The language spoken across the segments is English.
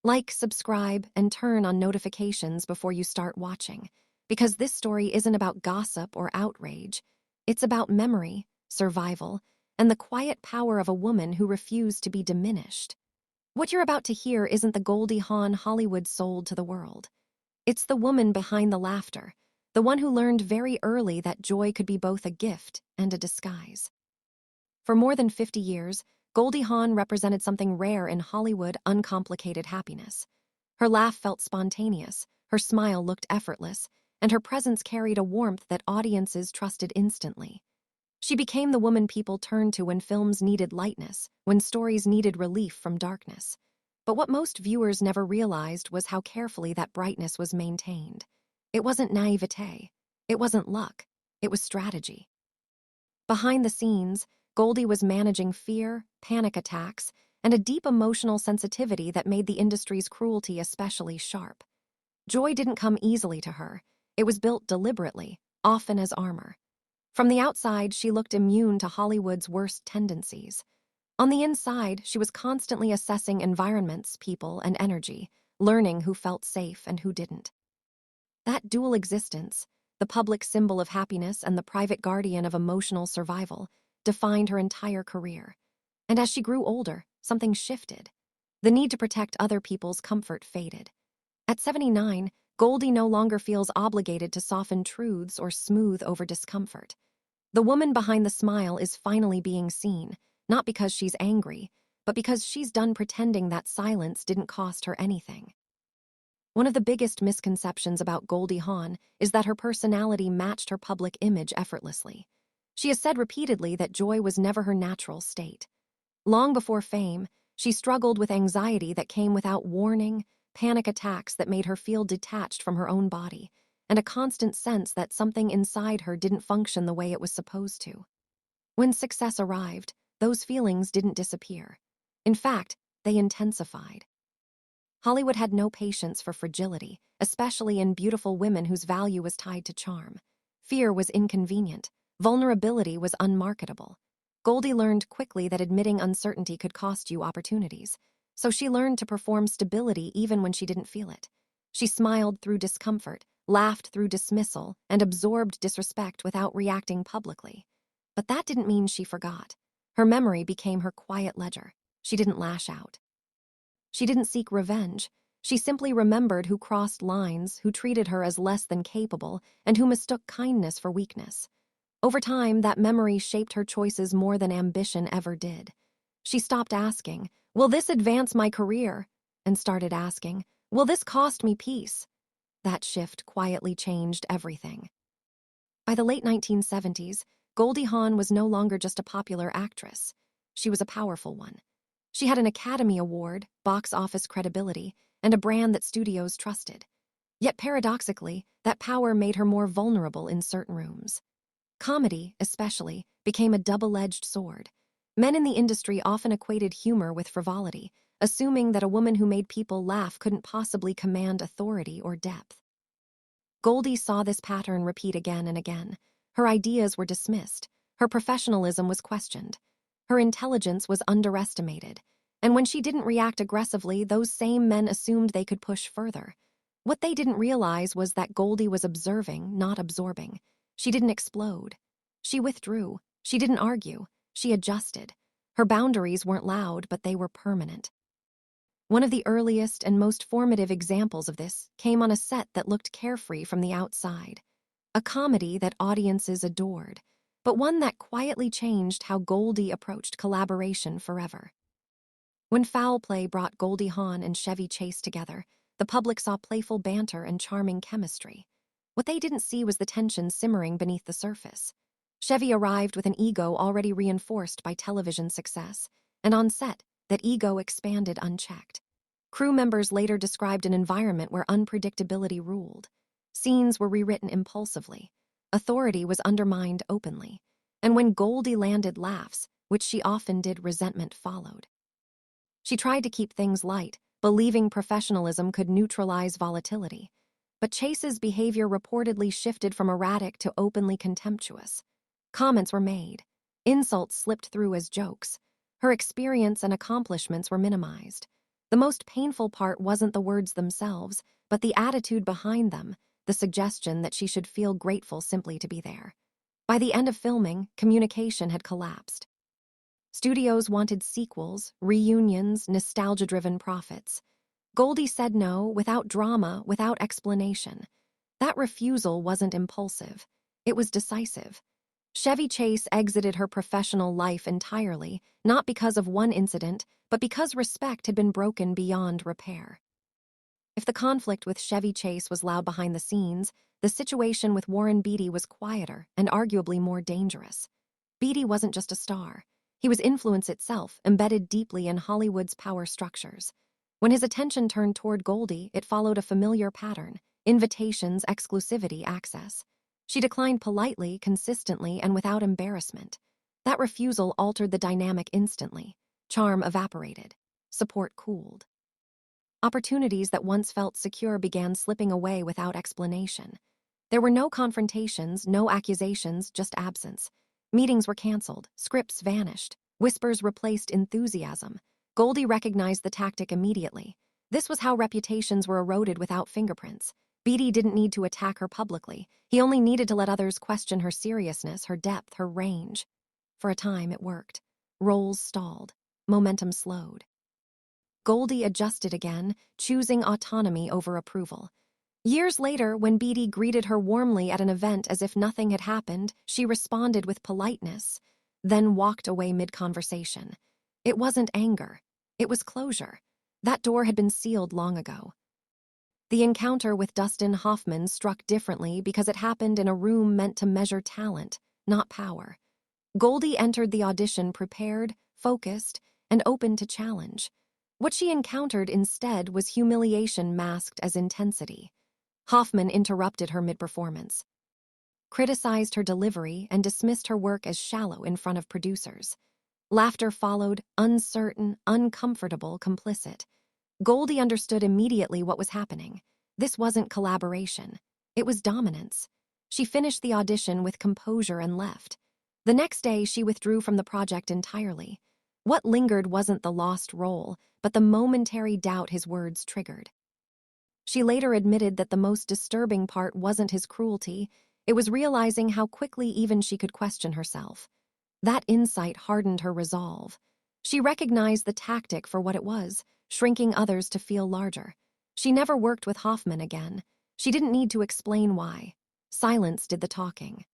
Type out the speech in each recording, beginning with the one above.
Like, subscribe, and turn on notifications before you start watching, because this story isn't about gossip or outrage. It's about memory, survival, and the quiet power of a woman who refused to be diminished. What you're about to hear isn't the Goldie Hawn Hollywood sold to the world. It's the woman behind the laughter, the one who learned very early that joy could be both a gift and a disguise. For more than 50 years, Goldie Hawn represented something rare in Hollywood: uncomplicated happiness. Her laugh felt spontaneous, her smile looked effortless, and her presence carried a warmth that audiences trusted instantly. She became the woman people turned to when films needed lightness, when stories needed relief from darkness. But what most viewers never realized was how carefully that brightness was maintained. It wasn't naivete. It wasn't luck. It was strategy. Behind the scenes, Goldie was managing fear, panic attacks, and a deep emotional sensitivity that made the industry's cruelty especially sharp. Joy didn't come easily to her. It was built deliberately, often as armor. From the outside, she looked immune to Hollywood's worst tendencies. On the inside, she was constantly assessing environments, people, and energy, learning who felt safe and who didn't. That dual existence, the public symbol of happiness and the private guardian of emotional survival, defined her entire career. And as she grew older, something shifted. The need to protect other people's comfort faded. At 79, Goldie no longer feels obligated to soften truths or smooth over discomfort. The woman behind the smile is finally being seen, not because she's angry, but because she's done pretending that silence didn't cost her anything. One of the biggest misconceptions about Goldie Hawn is that her personality matched her public image effortlessly. She has said repeatedly that joy was never her natural state. Long before fame, she struggled with anxiety that came without warning, panic attacks that made her feel detached from her own body, and a constant sense that something inside her didn't function the way it was supposed to. When success arrived, those feelings didn't disappear. In fact, they intensified. Hollywood had no patience for fragility, especially in beautiful women whose value was tied to charm. Fear was inconvenient. Vulnerability was unmarketable. Goldie learned quickly that admitting uncertainty could cost you opportunities, so she learned to perform stability even when she didn't feel it. She smiled through discomfort, laughed through dismissal, and absorbed disrespect without reacting publicly. But that didn't mean she forgot. Her memory became her quiet ledger. She didn't lash out. She didn't seek revenge. She simply remembered who crossed lines, who treated her as less than capable, and who mistook kindness for weakness. Over time, that memory shaped her choices more than ambition ever did. She stopped asking, "Will this advance my career?" and started asking, "Will this cost me peace?" That shift quietly changed everything. By the late 1970s, Goldie Hawn was no longer just a popular actress. She was a powerful one. She had an Academy Award, box office credibility, and a brand that studios trusted. Yet paradoxically, that power made her more vulnerable in certain rooms. Comedy, especially, became a double-edged sword. Men in the industry often equated humor with frivolity, assuming that a woman who made people laugh couldn't possibly command authority or depth. Goldie saw this pattern repeat again and again. Her ideas were dismissed. Her professionalism was questioned. Her intelligence was underestimated. And when she didn't react aggressively, those same men assumed they could push further. What they didn't realize was that Goldie was observing, not absorbing. She didn't explode. She withdrew. She didn't argue. She adjusted. Her boundaries weren't loud, but they were permanent. One of the earliest and most formative examples of this came on a set that looked carefree from the outside. A comedy that audiences adored, but one that quietly changed how Goldie approached collaboration forever. When Foul Play brought Goldie Hawn and Chevy Chase together, the public saw playful banter and charming chemistry. What they didn't see was the tension simmering beneath the surface. Chevy arrived with an ego already reinforced by television success, and on set, that ego expanded unchecked. Crew members later described an environment where unpredictability ruled. Scenes were rewritten impulsively. Authority was undermined openly. And when Goldie landed laughs, which she often did, resentment followed. She tried to keep things light, believing professionalism could neutralize volatility. But Chase's behavior reportedly shifted from erratic to openly contemptuous. Comments were made. Insults slipped through as jokes. Her experience and accomplishments were minimized. The most painful part wasn't the words themselves, but the attitude behind them, the suggestion that she should feel grateful simply to be there. By the end of filming, communication had collapsed. Studios wanted sequels, reunions, nostalgia-driven profits. Goldie said no, without drama, without explanation. That refusal wasn't impulsive. It was decisive. Chevy Chase exited her professional life entirely, not because of one incident, but because respect had been broken beyond repair. If the conflict with Chevy Chase was loud behind the scenes, the situation with Warren Beatty was quieter and arguably more dangerous. Beatty wasn't just a star. He was influence itself, embedded deeply in Hollywood's power structures. When his attention turned toward Goldie, it followed a familiar pattern: invitations, exclusivity, access. She declined politely, consistently, and without embarrassment. That refusal altered the dynamic instantly. Charm evaporated. Support cooled. Opportunities that once felt secure began slipping away without explanation. There were no confrontations, no accusations, just absence. Meetings were canceled, scripts vanished, whispers replaced enthusiasm. Goldie recognized the tactic immediately. This was how reputations were eroded without fingerprints. Beatty didn't need to attack her publicly. He only needed to let others question her seriousness, her depth, her range. For a time, it worked. Roles stalled. Momentum slowed. Goldie adjusted again, choosing autonomy over approval. Years later, when Beatty greeted her warmly at an event as if nothing had happened, she responded with politeness, then walked away mid-conversation. It wasn't anger. It was closure. That door had been sealed long ago. The encounter with Dustin Hoffman struck differently because it happened in a room meant to measure talent, not power. Goldie entered the audition prepared, focused, and open to challenge. What she encountered instead was humiliation masked as intensity. Hoffman interrupted her mid-performance, criticized her delivery, and dismissed her work as shallow in front of producers. Laughter followed, uncertain, uncomfortable, complicit. Goldie understood immediately what was happening. This wasn't collaboration. It was dominance. She finished the audition with composure and left. The next day, she withdrew from the project entirely. What lingered wasn't the lost role, but the momentary doubt his words triggered. She later admitted that the most disturbing part wasn't his cruelty, it was realizing how quickly even she could question herself. That insight hardened her resolve. She recognized the tactic for what it was, shrinking others to feel larger. She never worked with Hoffman again. She didn't need to explain why. Silence did the talking.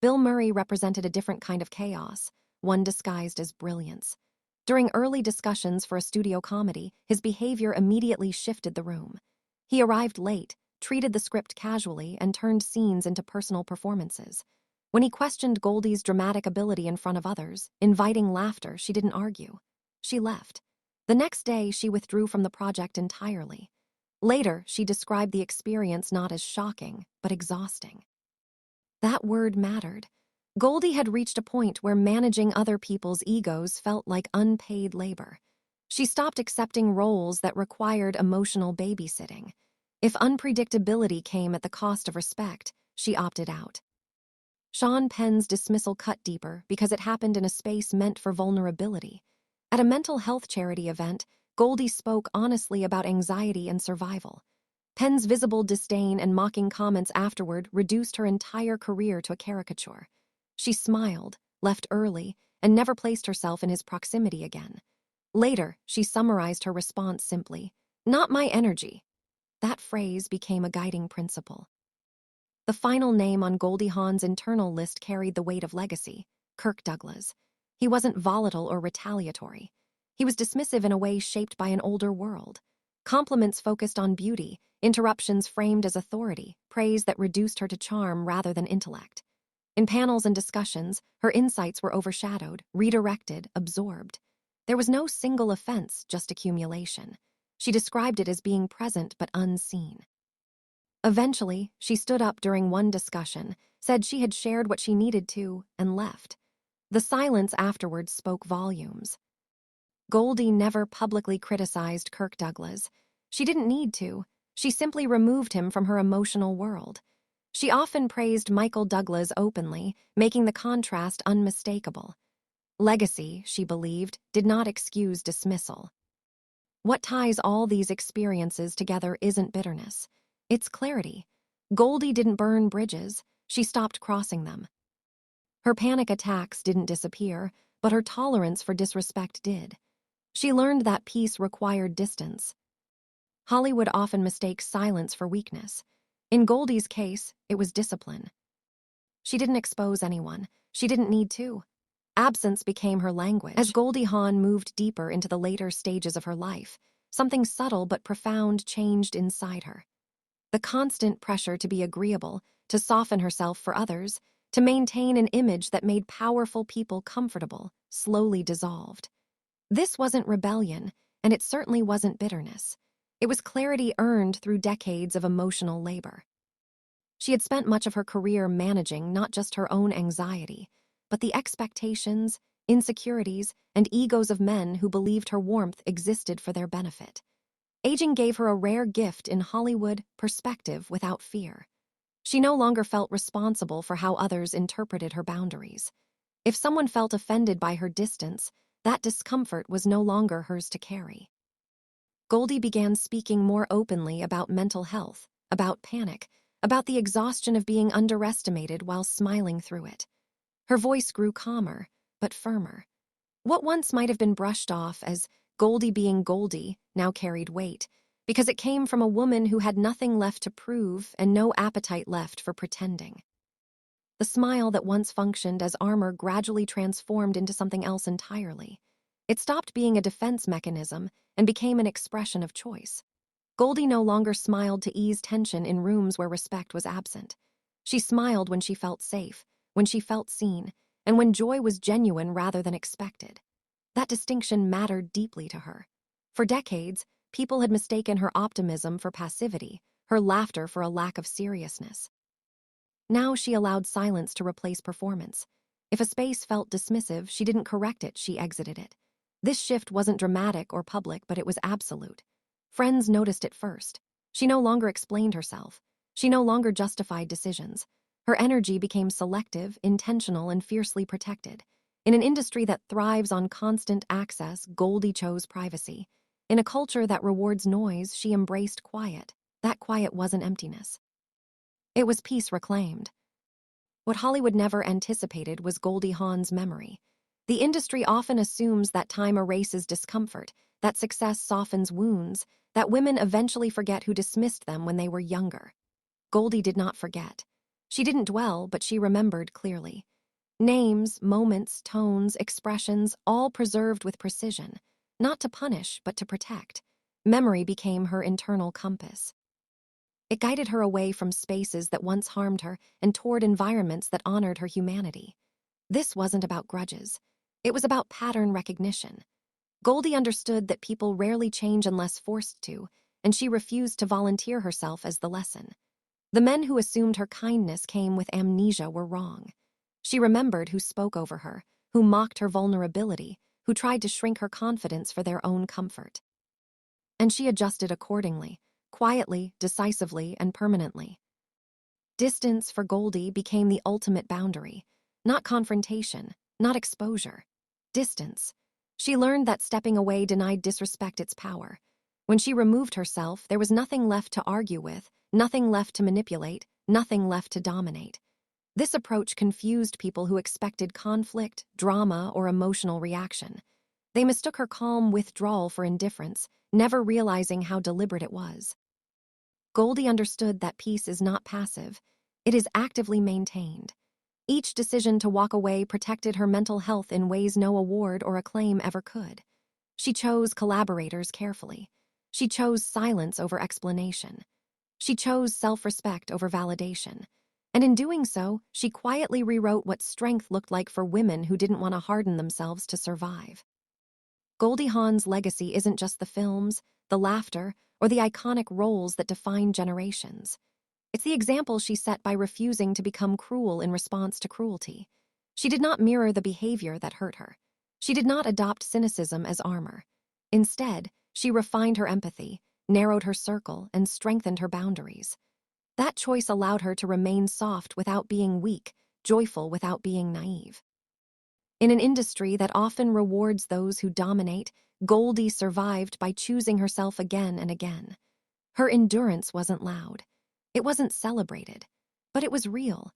Bill Murray represented a different kind of chaos, one disguised as brilliance. During early discussions for a studio comedy, his behavior immediately shifted the room. He arrived late, treated the script casually, and turned scenes into personal performances. When he questioned Goldie's dramatic ability in front of others, inviting laughter, she didn't argue. She left. The next day, she withdrew from the project entirely. Later, she described the experience not as shocking, but exhausting. That word mattered. Goldie had reached a point where managing other people's egos felt like unpaid labor. She stopped accepting roles that required emotional babysitting. If unpredictability came at the cost of respect, she opted out. Sean Penn's dismissal cut deeper because it happened in a space meant for vulnerability. At a mental health charity event, Goldie spoke honestly about anxiety and survival. Penn's visible disdain and mocking comments afterward reduced her entire career to a caricature. She smiled, left early, and never placed herself in his proximity again. Later, she summarized her response simply, "Not my energy." That phrase became a guiding principle. The final name on Goldie Hawn's internal list carried the weight of legacy: Kirk Douglas. He wasn't volatile or retaliatory. He was dismissive in a way shaped by an older world. Compliments focused on beauty, interruptions framed as authority, praise that reduced her to charm rather than intellect. In panels and discussions, her insights were overshadowed, redirected, absorbed. There was no single offense, just accumulation. She described it as being present but unseen. Eventually, she stood up during one discussion, said she had shared what she needed to, and left. The silence afterwards spoke volumes. Goldie never publicly criticized Kirk Douglas. She didn't need to. She simply removed him from her emotional world. She often praised Michael Douglas openly, making the contrast unmistakable. Legacy, she believed, did not excuse dismissal. What ties all these experiences together isn't bitterness. It's clarity. Goldie didn't burn bridges. She stopped crossing them. Her panic attacks didn't disappear, but her tolerance for disrespect did. She learned that peace required distance. Hollywood often mistakes silence for weakness. In Goldie's case, it was discipline. She didn't expose anyone. She didn't need to. Absence became her language. As Goldie Hawn moved deeper into the later stages of her life, something subtle but profound changed inside her. The constant pressure to be agreeable, to soften herself for others, to maintain an image that made powerful people comfortable, slowly dissolved. This wasn't rebellion, and it certainly wasn't bitterness. It was clarity earned through decades of emotional labor. She had spent much of her career managing not just her own anxiety, but the expectations, insecurities, and egos of men who believed her warmth existed for their benefit. Aging gave her a rare gift in Hollywood: perspective without fear. She no longer felt responsible for how others interpreted her boundaries. If someone felt offended by her distance, that discomfort was no longer hers to carry. Goldie began speaking more openly about mental health, about panic, about the exhaustion of being underestimated while smiling through it. Her voice grew calmer, but firmer. What once might have been brushed off as Goldie being Goldie now carried weight, because it came from a woman who had nothing left to prove and no appetite left for pretending. The smile that once functioned as armor gradually transformed into something else entirely. It stopped being a defense mechanism and became an expression of choice. Goldie no longer smiled to ease tension in rooms where respect was absent. She smiled when she felt safe, when she felt seen, and when joy was genuine rather than expected. That distinction mattered deeply to her. For decades, people had mistaken her optimism for passivity, her laughter for a lack of seriousness. Now she allowed silence to replace performance. If a space felt dismissive, she didn't correct it, she exited it. This shift wasn't dramatic or public, but it was absolute. Friends noticed it first. She no longer explained herself. She no longer justified decisions. Her energy became selective, intentional, and fiercely protected. In an industry that thrives on constant access, Goldie chose privacy. In a culture that rewards noise, she embraced quiet. That quiet wasn't emptiness. It was peace reclaimed. What Hollywood never anticipated was Goldie Hawn's memory. The industry often assumes that time erases discomfort, that success softens wounds, that women eventually forget who dismissed them when they were younger. Goldie did not forget. She didn't dwell, but she remembered clearly. Names, moments, tones, expressions, all preserved with precision, not to punish, but to protect. Memory became her internal compass. It guided her away from spaces that once harmed her and toward environments that honored her humanity. This wasn't about grudges. It was about pattern recognition. Goldie understood that people rarely change unless forced to, and she refused to volunteer herself as the lesson. The men who assumed her kindness came with amnesia were wrong. She remembered who spoke over her, who mocked her vulnerability, who tried to shrink her confidence for their own comfort. And she adjusted accordingly, quietly, decisively, and permanently. Distance for Goldie became the ultimate boundary. Not confrontation, not exposure. Distance. She learned that stepping away denied disrespect its power. When she removed herself, there was nothing left to argue with, nothing left to manipulate, nothing left to dominate. This approach confused people who expected conflict, drama, or emotional reaction. They mistook her calm withdrawal for indifference, never realizing how deliberate it was. Goldie understood that peace is not passive, it is actively maintained. Each decision to walk away protected her mental health in ways no award or acclaim ever could. She chose collaborators carefully. She chose silence over explanation. She chose self-respect over validation. And in doing so, she quietly rewrote what strength looked like for women who didn't want to harden themselves to survive. Goldie Hawn's legacy isn't just the films, the laughter, or the iconic roles that define generations. It's the example she set by refusing to become cruel in response to cruelty. She did not mirror the behavior that hurt her. She did not adopt cynicism as armor. Instead, she refined her empathy, narrowed her circle, and strengthened her boundaries. That choice allowed her to remain soft without being weak, joyful without being naive. In an industry that often rewards those who dominate, Goldie survived by choosing herself again and again. Her endurance wasn't loud. It wasn't celebrated. But it was real.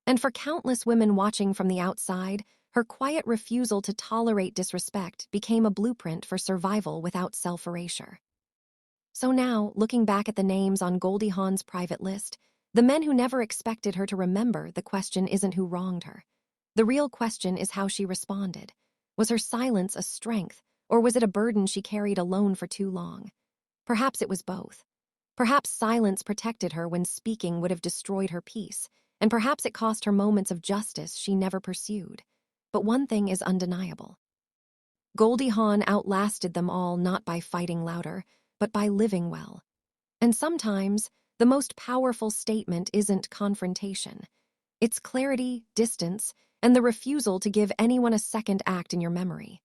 And for countless women watching from the outside, her quiet refusal to tolerate disrespect became a blueprint for survival without self-erasure. So now, looking back at the names on Goldie Hawn's private list, the men who never expected her to remember, the question isn't who wronged her. The real question is how she responded. Was her silence a strength, or was it a burden she carried alone for too long? Perhaps it was both. Perhaps silence protected her when speaking would have destroyed her peace, and perhaps it cost her moments of justice she never pursued. But one thing is undeniable. Goldie Hawn outlasted them all not by fighting louder, but by living well. And sometimes, the most powerful statement isn't confrontation. It's clarity, distance, and the refusal to give anyone a second act in your memory.